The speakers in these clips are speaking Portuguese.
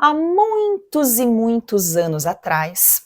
Há muitos e muitos anos atrás,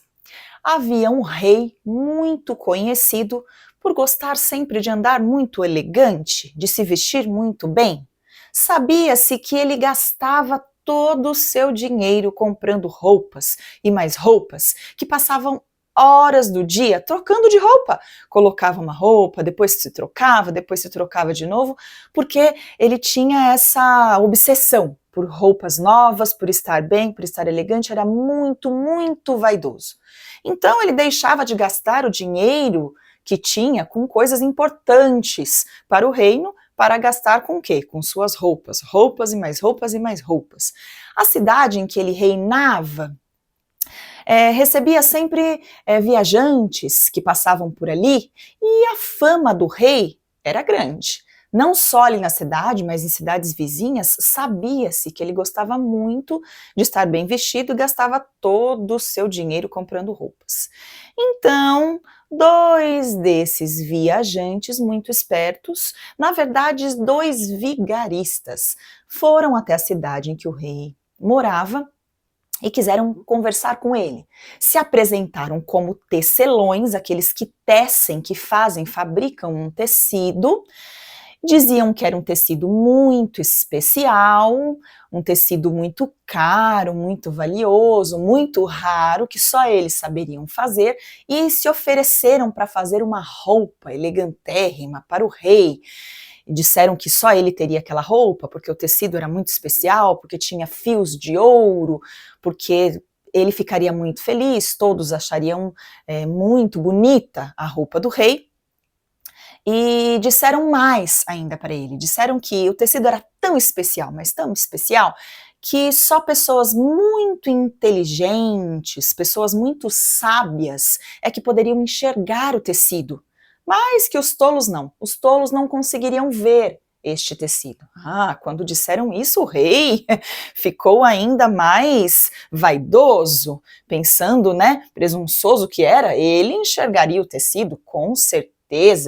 havia um rei muito conhecido por gostar sempre de andar muito elegante, de se vestir muito bem. Sabia-se que ele gastava todo o seu dinheiro comprando roupas e mais roupas, que passavam horas do dia trocando de roupa. Colocava uma roupa, depois se trocava de novo, porque ele tinha essa obsessão por roupas novas, por estar bem, por estar elegante, era muito, muito vaidoso. Então ele deixava de gastar o dinheiro que tinha com coisas importantes para o reino, para gastar com o quê? Com suas roupas, roupas e mais roupas e mais roupas. A cidade em que ele reinava recebia sempre viajantes que passavam por ali, e a fama do rei era grande. Não só ali na cidade, mas em cidades vizinhas, sabia-se que ele gostava muito de estar bem vestido e gastava todo o seu dinheiro comprando roupas. Então, dois desses viajantes muito espertos, na verdade, dois vigaristas, foram até a cidade em que o rei morava e quiseram conversar com ele. Se apresentaram como tecelões, aqueles que tecem, que fazem, fabricam um tecido. Diziam que era um tecido muito especial, um tecido muito caro, muito valioso, muito raro, que só eles saberiam fazer, e se ofereceram para fazer uma roupa elegantérrima para o rei. Disseram que só ele teria aquela roupa, porque o tecido era muito especial, porque tinha fios de ouro, porque ele ficaria muito feliz, todos achariam muito bonita a roupa do rei. E disseram mais ainda para ele, disseram que o tecido era tão especial, mas tão especial, que só pessoas muito inteligentes, pessoas muito sábias, é que poderiam enxergar o tecido, mas que os tolos não conseguiriam ver este tecido. Ah, quando disseram isso, o rei ficou ainda mais vaidoso, pensando, né, presunçoso que era, ele enxergaria o tecido, com certeza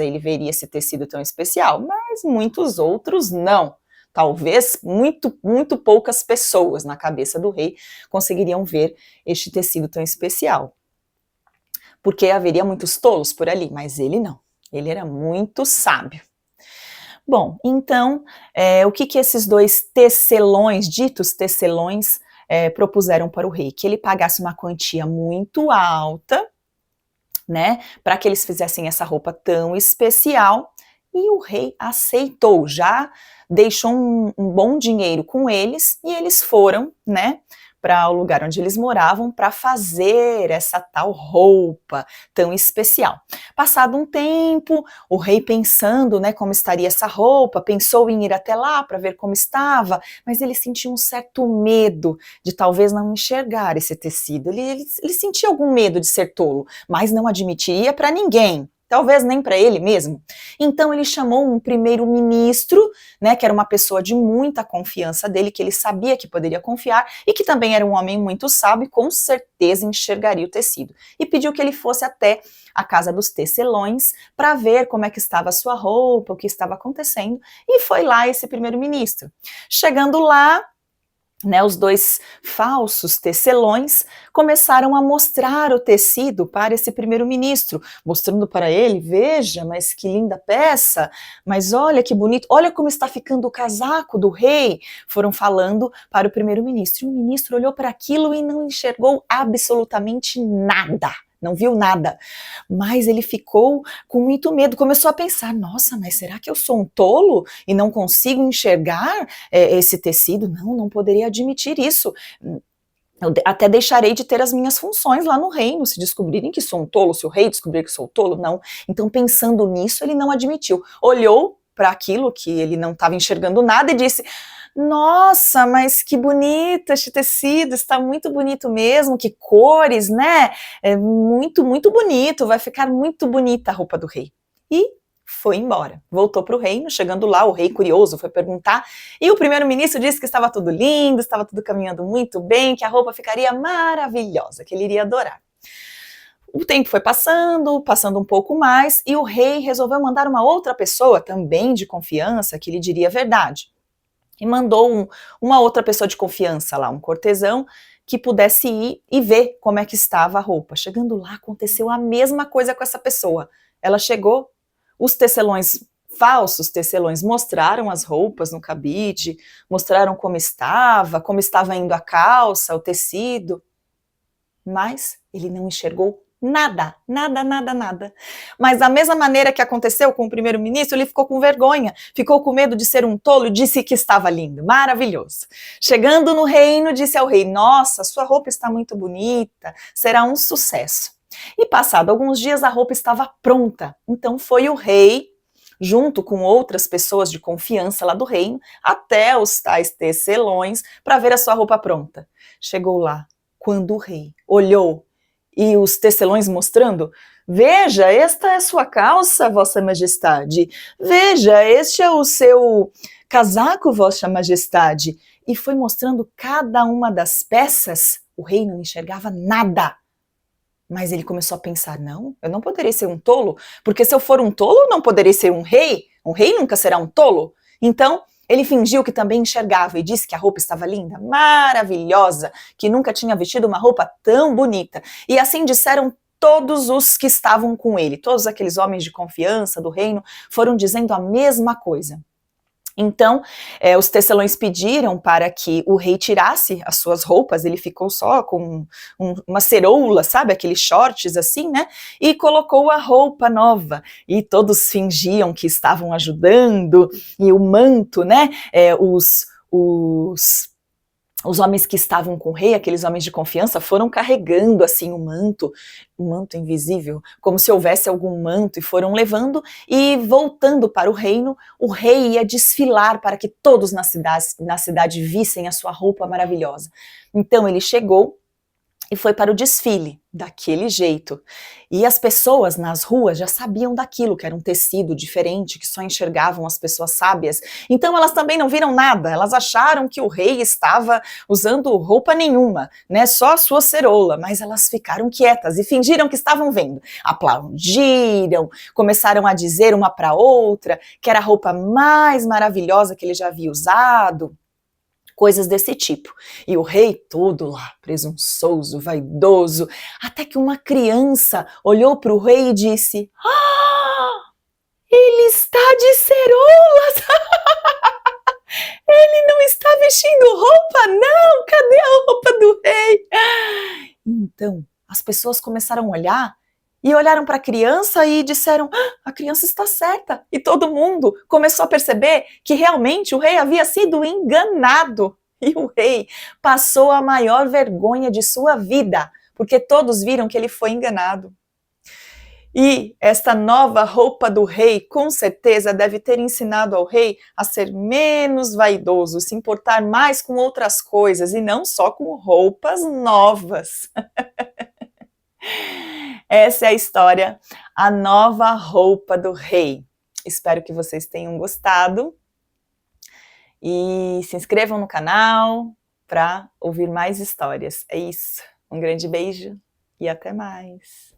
ele veria esse tecido tão especial, mas muitos outros não. Talvez muito poucas pessoas na cabeça do rei conseguiriam ver este tecido tão especial, porque haveria muitos tolos por ali, mas ele não. Ele era muito sábio. Bom, então, o que esses dois tecelões, ditos tecelões, propuseram para o rei? Que ele pagasse uma quantia muito alta, né, para que eles fizessem essa roupa tão especial, e o rei aceitou, já deixou um bom dinheiro com eles, e eles foram, né, para o lugar onde eles moravam para fazer essa tal roupa tão especial. Passado um tempo, o rei pensando, né, como estaria essa roupa, pensou em ir até lá para ver como estava, mas ele sentia um certo medo de talvez não enxergar esse tecido. Ele sentia algum medo de ser tolo, mas não admitiria para ninguém. Talvez nem para ele mesmo. Então ele chamou um primeiro-ministro, né, que era uma pessoa de muita confiança dele, que ele sabia que poderia confiar e que também era um homem muito sábio e com certeza enxergaria o tecido. E pediu que ele fosse até a casa dos tecelões para ver como é que estava a sua roupa, o que estava acontecendo, e foi lá esse primeiro-ministro. Chegando lá, né, os dois falsos tecelões começaram a mostrar o tecido para esse primeiro-ministro, mostrando para ele, veja, mas que linda peça, mas olha que bonito, olha como está ficando o casaco do rei. Foram falando para o primeiro-ministro, e o ministro olhou para aquilo e não enxergou absolutamente nada. Não viu nada, mas ele ficou com muito medo, começou a pensar, nossa, mas será que eu sou um tolo e não consigo enxergar esse tecido? Não poderia admitir isso. Eu até deixarei de ter as minhas funções lá no reino, se descobrirem que sou um tolo, se o rei descobrir que sou tolo, não. Então, pensando nisso, ele não admitiu. Olhou para aquilo que ele não estava enxergando nada e disse, nossa, mas que bonito este tecido, está muito bonito mesmo, que cores, né? É muito, muito bonito, vai ficar muito bonita a roupa do rei. E foi embora, voltou para o reino, chegando lá, o rei curioso foi perguntar, e o primeiro-ministro disse que estava tudo lindo, estava tudo caminhando muito bem, que a roupa ficaria maravilhosa, que ele iria adorar. O tempo foi passando um pouco mais, e o rei resolveu mandar uma outra pessoa, também de confiança, que lhe diria a verdade. e mandou uma outra pessoa de confiança lá, um cortesão, que pudesse ir e ver como é que estava a roupa. Chegando lá, aconteceu a mesma coisa com essa pessoa. Ela chegou, os tecelões, falsos tecelões, mostraram as roupas no cabide, mostraram como estava indo a calça, o tecido, mas ele não enxergou nada, nada, nada, nada. Mas da mesma maneira que aconteceu com o primeiro-ministro, ele ficou com vergonha, ficou com medo de ser um tolo e disse que estava lindo, maravilhoso. Chegando no reino, disse ao rei: nossa, sua roupa está muito bonita, será um sucesso. E passado alguns dias, a roupa estava pronta. Então foi o rei, junto com outras pessoas de confiança lá do reino, até os tais tecelões, para ver a sua roupa pronta. Chegou lá, quando o rei olhou e os tecelões mostrando: veja, esta é sua calça, vossa majestade, veja, este é o seu casaco, vossa majestade, e foi mostrando cada uma das peças. O rei não enxergava nada, mas ele começou a pensar: não, eu não poderei ser um tolo, porque se eu for um tolo, eu não poderei ser um rei nunca será um tolo. Então ele fingiu que também enxergava e disse que a roupa estava linda, maravilhosa, que nunca tinha vestido uma roupa tão bonita. E assim disseram todos os que estavam com ele, todos aqueles homens de confiança do reino foram dizendo a mesma coisa. Então, os tecelões pediram para que o rei tirasse as suas roupas, ele ficou só com uma ceroula, sabe, aqueles shorts assim, né, e colocou a roupa nova, e todos fingiam que estavam ajudando, e o manto, né, os homens que estavam com o rei, aqueles homens de confiança, foram carregando assim um manto invisível, como se houvesse algum manto, e foram levando e voltando para o reino. O rei ia desfilar para que todos na cidade vissem a sua roupa maravilhosa. Então ele chegou e foi para o desfile, daquele jeito. E as pessoas nas ruas já sabiam daquilo, que era um tecido diferente, que só enxergavam as pessoas sábias. Então elas também não viram nada, elas acharam que o rei estava usando roupa nenhuma, né, só a sua ceroula, mas elas ficaram quietas e fingiram que estavam vendo. Aplaudiram, começaram a dizer uma para outra que era a roupa mais maravilhosa que ele já havia usado, coisas desse tipo. E o rei todo lá, presunçoso, vaidoso, até que uma criança olhou para o rei e disse: ah, ele está de ceroulas! Ele não está vestindo roupa, não! Cadê a roupa do rei? Então, as pessoas começaram a olhar e olharam para a criança e disseram: a criança está certa. E todo mundo começou a perceber que realmente o rei havia sido enganado. E o rei passou a maior vergonha de sua vida, porque todos viram que ele foi enganado. E esta nova roupa do rei, com certeza, deve ter ensinado ao rei a ser menos vaidoso, se importar mais com outras coisas e não só com roupas novas. Essa é a história, a nova roupa do rei. Espero que vocês tenham gostado. E se inscrevam no canal para ouvir mais histórias. É isso. Um grande beijo e até mais.